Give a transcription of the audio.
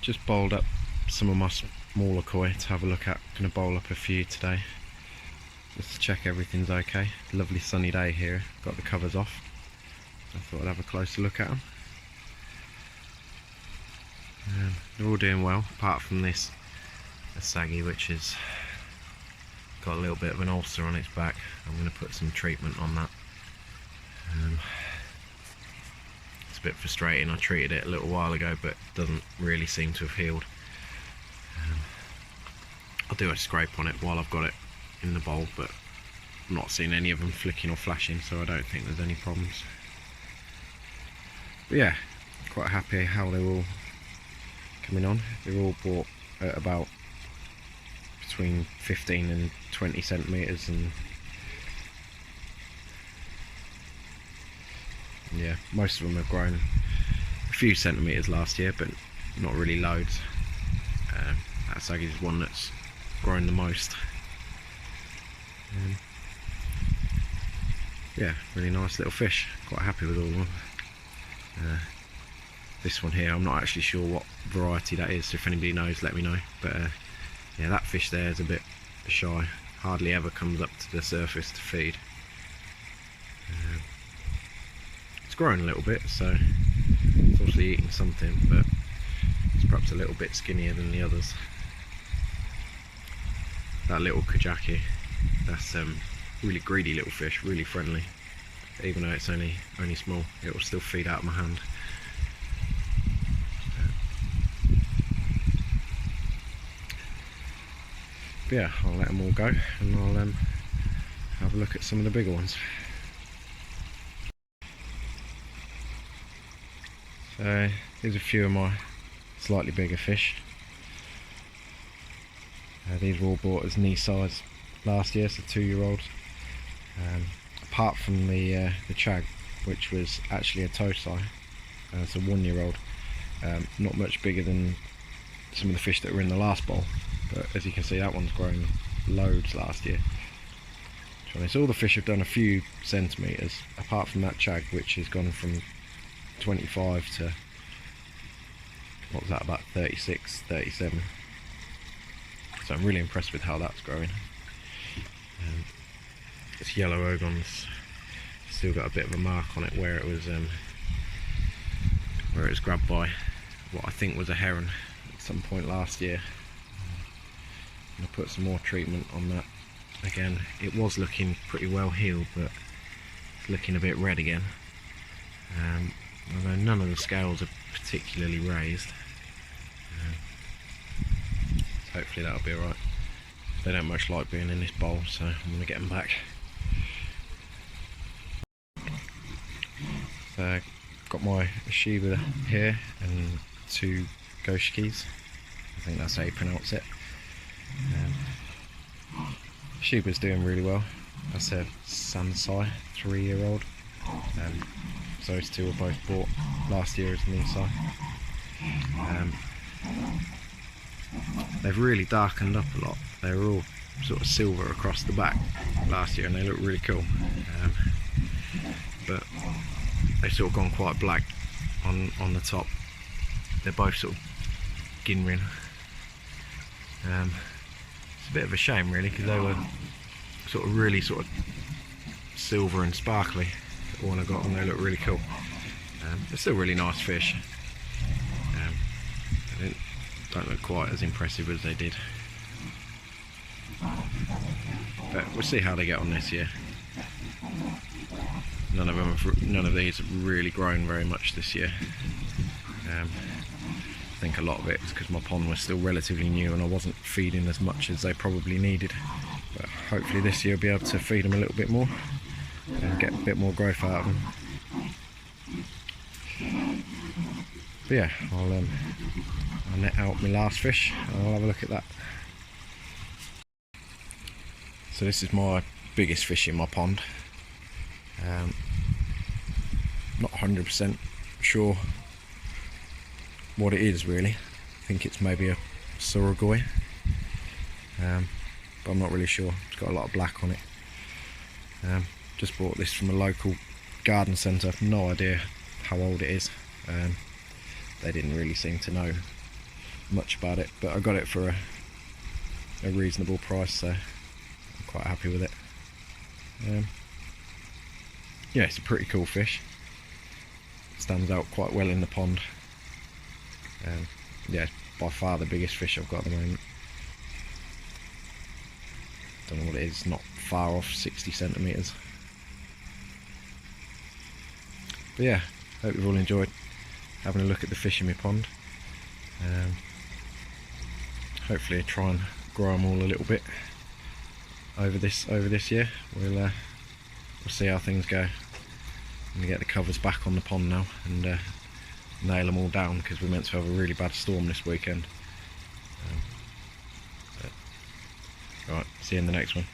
just bowled up some of my smaller koi to have a look at. Going to bowl up a few today just to check everything's okay. Lovely sunny day here, got the covers off, so I thought I'd have a closer look at them. They're all doing well, apart from this Asagi, which has got a little bit of an ulcer on its back. I'm going to put some treatment on that. It's a bit frustrating. I treated it a little while ago, but it doesn't really seem to have healed. I'll do a scrape on it while I've got it in the bowl, but I'm not seeing any of them flicking or flashing, so I don't think there's any problems. But yeah, quite happy how they're all coming on. They're all bought at about between 15 and 20 centimetres, and yeah, most of them have grown a few centimetres last year, but not really loads. That Asagi is one that's grown the most. Yeah, really nice little fish. Quite happy with all of them. This one here, I'm not actually sure what variety that is, so if anybody knows, let me know. But yeah, that fish there is a bit shy, hardly ever comes up to the surface to feed. It's grown a little bit, so it's obviously eating something, but it's perhaps a little bit skinnier than the others. That little Kajaki, that's really greedy little fish, really friendly. Even though it's only small, it will still feed out of my hand. But yeah, I'll let them all go, and I'll have a look at some of the bigger ones. So here's a few of my slightly bigger fish. These were all bought as knee size last year, so 2-year-olds. Apart from the Chag, which was actually a Tosai, it's a 1-year-old. Not much bigger than some of the fish that were in the last bowl, but as you can see, that one's grown loads last year. So all the fish have done a few centimetres, apart from that Chag, which has gone from 25 to, what was that, about 36, 37. So I'm really impressed with how that's growing. This yellow Ogon's still got a bit of a mark on it where it was grabbed by what I think was a heron at some point last year. I'm going to put some more treatment on that. Again, it was looking pretty well healed, but it's looking a bit red again. Although none of the scales are particularly raised. So hopefully that'll be alright. They don't much like being in this bowl, so I'm going to get them back. So got my Shiba here and 2 Goshikis. I think that's how you pronounce it. Shiba's doing really well. That's a Sansai, 3-year-old. Those two were both bought last year as Nisai. They've really darkened up a lot. They were all sort of silver across the back last year, and they look really cool. But they've sort of gone quite black on the top. They're both sort of Ginrin. It's a bit of a shame really, because they were sort of really sort of silver and sparkly. The one I got, and they look really cool. They're still really nice fish. They don't look quite as impressive as they did. But we'll see how they get on this year. None of these have really grown very much this year. I think a lot of it is because my pond was still relatively new and I wasn't feeding as much as they probably needed. But hopefully this year I'll be able to feed them a little bit more and get a bit more growth out of them. But yeah, I'll net out my last fish and I'll have a look at that. So this is my biggest fish in my pond. Not 100% sure what it is really. I think it's maybe a Surugoi, but I'm not really sure. It's got a lot of black on it. Just bought this from a local garden centre. No idea how old it is. They didn't really seem to know much about it, but I got it for a reasonable price, so I'm quite happy with it. Yeah, it's a pretty cool fish. Stands out quite well in the pond. Yeah, by far the biggest fish I've got at the moment. Don't know what it is, not far off 60 centimetres. But yeah, hope you've all enjoyed having a look at the fish in my pond. Hopefully I'll try and grow them all a little bit over this year. We'll see how things go. I'm going to get the covers back on the pond now and nail them all down, because we're meant to have a really bad storm this weekend. Alright, see you in the next one.